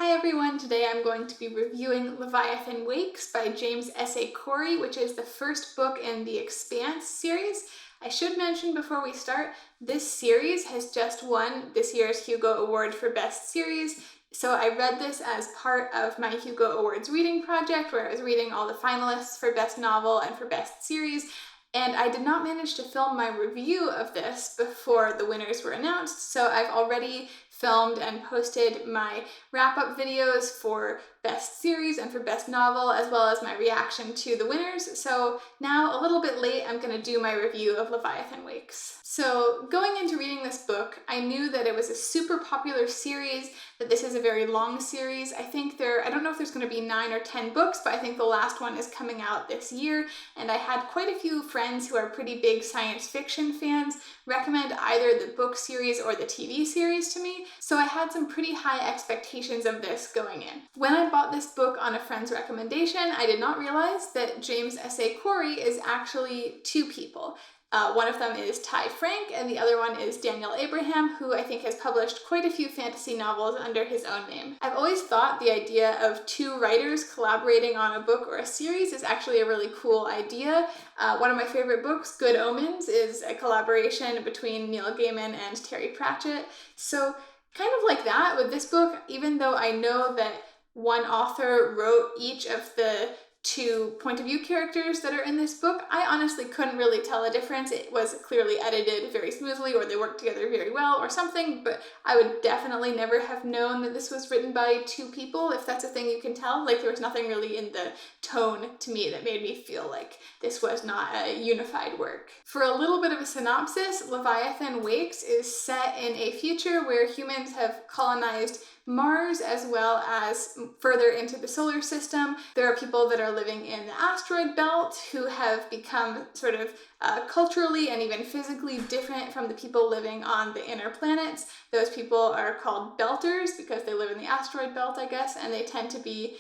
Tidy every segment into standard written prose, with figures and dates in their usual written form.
Hi everyone, today I'm going to be reviewing Leviathan Wakes by James S.A Corey, which is the first book in the Expanse series. I should mention before we start, this series has just won this year's Hugo Award for Best Series. So I read this as part of my Hugo Awards Reading Project, where I was reading all the finalists for Best Novel and for Best Series. And I did not manage to film my review of this before the winners were announced, so I've already filmed and posted my wrap-up videos for Best Series and for Best Novel, as well as my reaction to the winners. So now, a little bit late, I'm going to do my review of Leviathan Wakes. So going into reading this book, I knew that it was a super popular series, that this is a very long series. I don't know if there's going to be 9 or 10 books, but I think the last one is coming out this year, and I had quite a few friends who are pretty big science fiction fans recommend either the book series or the TV series to me, so I had some pretty high expectations of this going in. When I bought this book on a friend's recommendation, I did not realize that James S.A Corey is actually 2 people. One of them is Ty Frank, and the other one is Daniel Abraham, who I think has published quite a few fantasy novels under his own name. I've always thought the idea of 2 writers collaborating on a book or a series is actually a really cool idea. One of my favorite books, Good Omens, is a collaboration between Neil Gaiman and Terry Pratchett. So kind of like that with this book, even though I know that one author wrote each of the 2 point of view characters that are in this book, I honestly couldn't really tell a difference. It was clearly edited very smoothly, or they worked together very well or something, but I would definitely never have known that this was written by 2 people, if that's a thing you can tell. Like, there was nothing really in the tone to me that made me feel like this was not a unified work. For a little bit of a synopsis, Leviathan Wakes is set in a future where humans have colonized Mars as well as further into the solar system. There are people that are living in the asteroid belt who have become sort of culturally and even physically different from the people living on the inner planets. Those people are called belters because they live in the asteroid belt, I guess, and they tend to be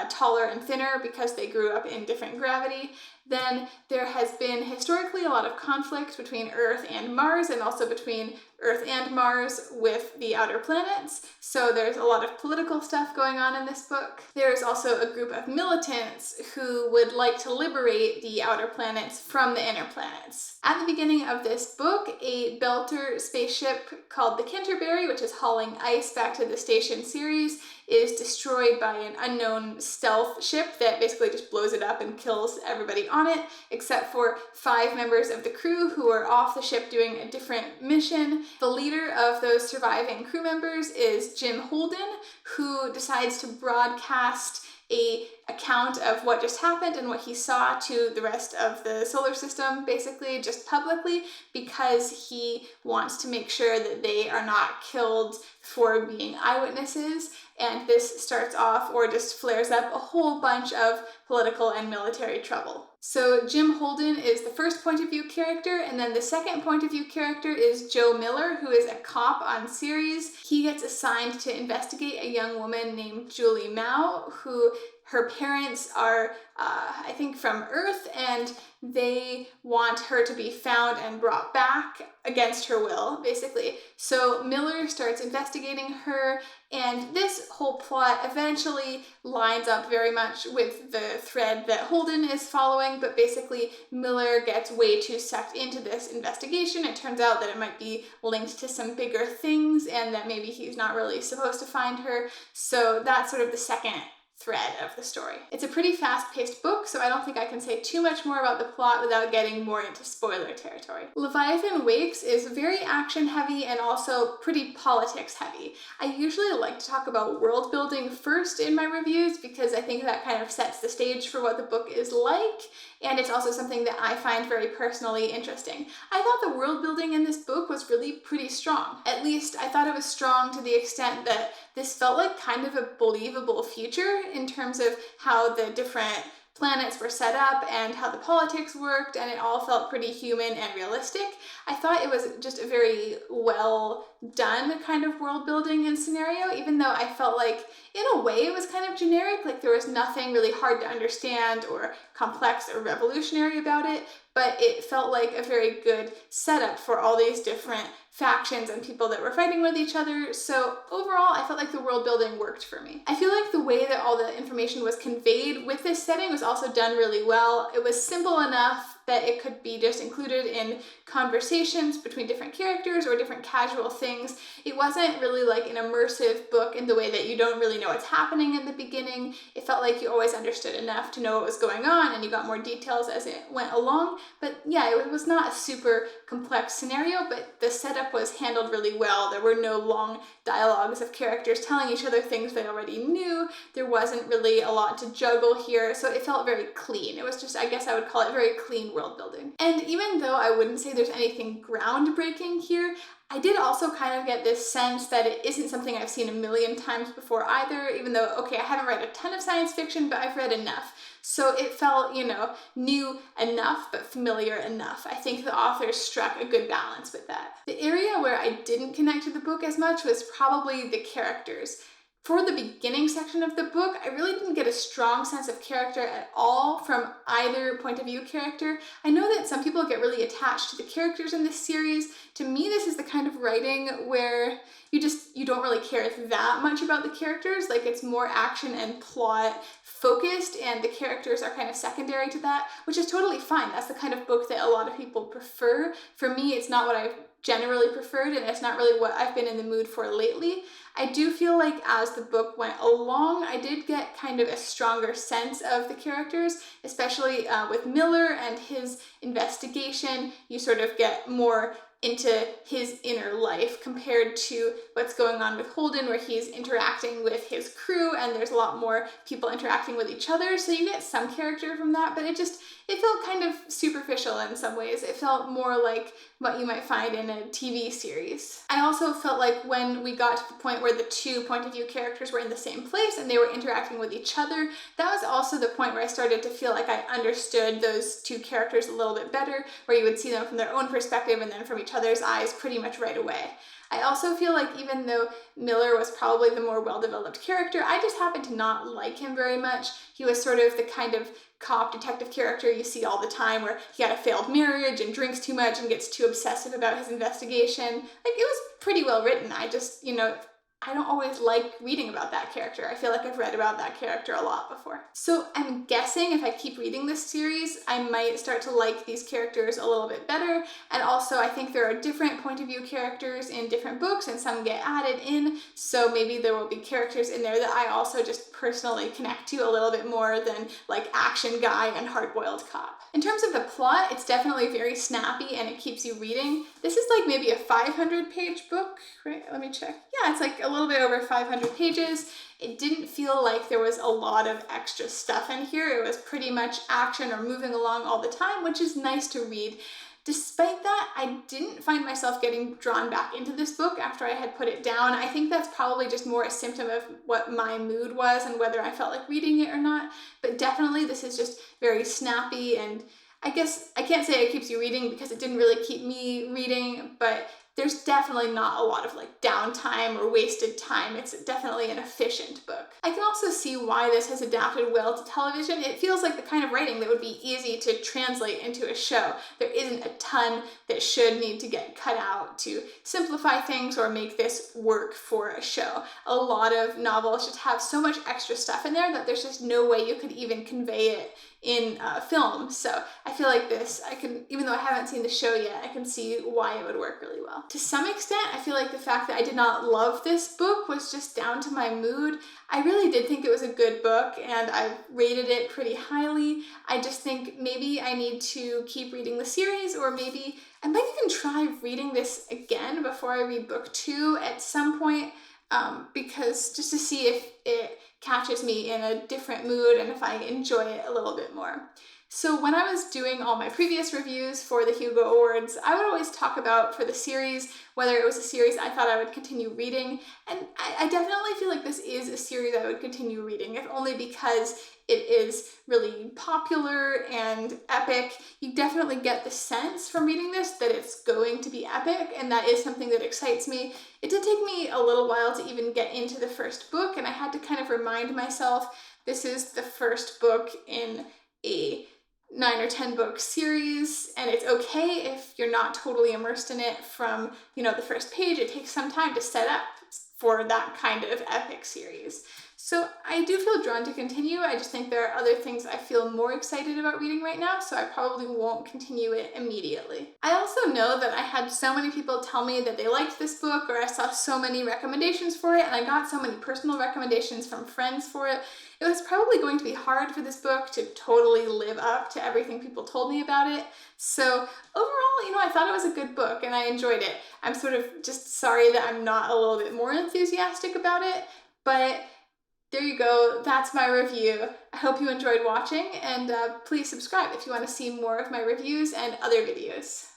taller and thinner because they grew up in different gravity. Then there has been historically a lot of conflict between Earth and Mars, and also between Earth and Mars with the outer planets. So there's a lot of political stuff going on in this book. There's also a group of militants who would like to liberate the outer planets from the inner planets. At the beginning of this book, a belter spaceship called the Canterbury, which is hauling ice back to the station series, is destroyed by an unknown stealth ship that basically just blows it up and kills everybody on it, except for 5 members of the crew who are off the ship doing a different mission. The leader of those surviving crew members is Jim Holden, who decides to broadcast an account of what just happened and what he saw to the rest of the solar system, basically just publicly, because he wants to make sure that they are not killed for being eyewitnesses. And this starts off, or just flares up, a whole bunch of political and military trouble. So Jim Holden is the first point of view character, and then the second point of view character is Joe Miller, who is a cop on series. He gets assigned to investigate a young woman named Julie Mao, who her parents are, I think, from Earth, and they want her to be found and brought back against her will, basically. So Miller starts investigating her, and this whole plot eventually lines up very much with the thread that Holden is following, but basically Miller gets way too sucked into this investigation. It turns out that it might be linked to some bigger things, and that maybe he's not really supposed to find her. So that's sort of the second thread of the story. It's a pretty fast-paced book, so I don't think I can say too much more about the plot without getting more into spoiler territory. Leviathan Wakes is very action-heavy and also pretty politics-heavy. I usually like to talk about world building first in my reviews because I think that kind of sets the stage for what the book is like, and it's also something that I find very personally interesting. I thought the world building in this book was really pretty strong. At least I thought it was strong to the extent that this felt like kind of a believable future in terms of how the different planets were set up and how the politics worked, and it all felt pretty human and realistic. I thought it was just a very well done kind of world building and scenario, even though I felt like in a way it was kind of generic, like there was nothing really hard to understand or complex or revolutionary about it, but it felt like a very good setup for all these different factions and people that were fighting with each other. So overall, I felt like the world building worked for me. I feel like the way that all the information was conveyed with this setting was also done really well. It was simple enough that it could be just included in conversations between different characters or different casual things. It wasn't really like an immersive book in the way that you don't really know what's happening in the beginning. It felt like you always understood enough to know what was going on and you got more details as it went along. But yeah, it was not a super complex scenario, but the setup was handled really well. There were no long dialogues of characters telling each other things they already knew. There wasn't really a lot to juggle here, so it felt very clean. It was just, I guess I would call it very clean world building. And even though I wouldn't say there's anything groundbreaking here, I did also kind of get this sense that it isn't something I've seen a million times before either, even though, okay, I haven't read a ton of science fiction, but I've read enough. So it felt, new enough, but familiar enough. I think the author struck a good balance with that. The area where I didn't connect to the book as much was probably the characters. For the beginning section of the book, I really didn't get a strong sense of character at all from either point of view character. I know that some people get really attached to the characters in this series. To me, this is the kind of writing where you don't really care that much about the characters. Like, it's more action and plot focused, and the characters are kind of secondary to that, which is totally fine. That's the kind of book that a lot of people prefer. For me, it's not what I've generally preferred, and it's not really what I've been in the mood for lately. I do feel like as the book went along, I did get kind of a stronger sense of the characters, especially with Miller and his investigation. You sort of get more into his inner life compared to what's going on with Holden, where he's interacting with his crew and there's a lot more people interacting with each other. So you get some character from that, but it felt kind of superficial in some ways. It felt more like what you might find in a TV series. I also felt like when we got to the point where the two point of view characters were in the same place and they were interacting with each other, that was also the point where I started to feel like I understood those two characters a little bit better, where you would see them from their own perspective and then from each other's eyes pretty much right away. I also feel like even though Miller was probably the more well-developed character, I just happened to not like him very much. He was sort of the kind of cop detective character you see all the time, where he had a failed marriage and drinks too much and gets too obsessive about his investigation. Like, it was pretty well written. I just, I don't always like reading about that character. I feel like I've read about that character a lot before. So I'm guessing if I keep reading this series, I might start to like these characters a little bit better. And also I think there are different point of view characters in different books and some get added in. So maybe there will be characters in there that I also just personally connect to a little bit more than like action guy and hard-boiled cop. In terms of the plot, it's definitely very snappy and it keeps you reading. This is like maybe a 500-page book, right? Let me check. Yeah, it's like a little bit over 500 pages. It didn't feel like there was a lot of extra stuff in here. It was pretty much action or moving along all the time, which is nice to read. Despite that, I didn't find myself getting drawn back into this book after I had put it down. I think that's probably just more a symptom of what my mood was and whether I felt like reading it or not. But definitely this is just very snappy, and I guess I can't say it keeps you reading because it didn't really keep me reading, but there's definitely not a lot of like downtime or wasted time. It's definitely an efficient book. I can also see why this has adapted well to television. It feels like the kind of writing that would be easy to translate into a show. There isn't a ton that should need to get cut out to simplify things or make this work for a show. A lot of novels just have so much extra stuff in there that there's just no way you could even convey it in film. So I feel like this, even though I haven't seen the show yet, I can see why it would work really well. To some extent, I feel like the fact that I did not love this book was just down to my mood. I really did think it was a good book and I rated it pretty highly. I just think maybe I need to keep reading the series, or maybe I might even try reading this again before I read book 2 at some point, because just to see if it catches me in a different mood and if I enjoy it a little bit more. So when I was doing all my previous reviews for the Hugo Awards, I would always talk about for the series whether it was a series I thought I would continue reading, and I definitely feel like this is a series I would continue reading, if only because it is really popular and epic. You definitely get the sense from reading this that it's going to be epic, and that is something that excites me. It did take me a little while to even get into the first book, and I had to kind of remind myself this is the first book in a 9 or 10 book series, and it's okay if you're not totally immersed in it from, the first page. It takes some time to set up for that kind of epic series. So I do feel drawn to continue. I just think there are other things I feel more excited about reading right now, so I probably won't continue it immediately. I also know that I had so many people tell me that they liked this book, or I saw so many recommendations for it, and I got so many personal recommendations from friends for it. It was probably going to be hard for this book to totally live up to everything people told me about it. So overall, I thought it was a good book and I enjoyed it. I'm sort of just sorry that I'm not a little bit more enthusiastic about it, but there you go. That's my review. I hope you enjoyed watching, and please subscribe if you want to see more of my reviews and other videos.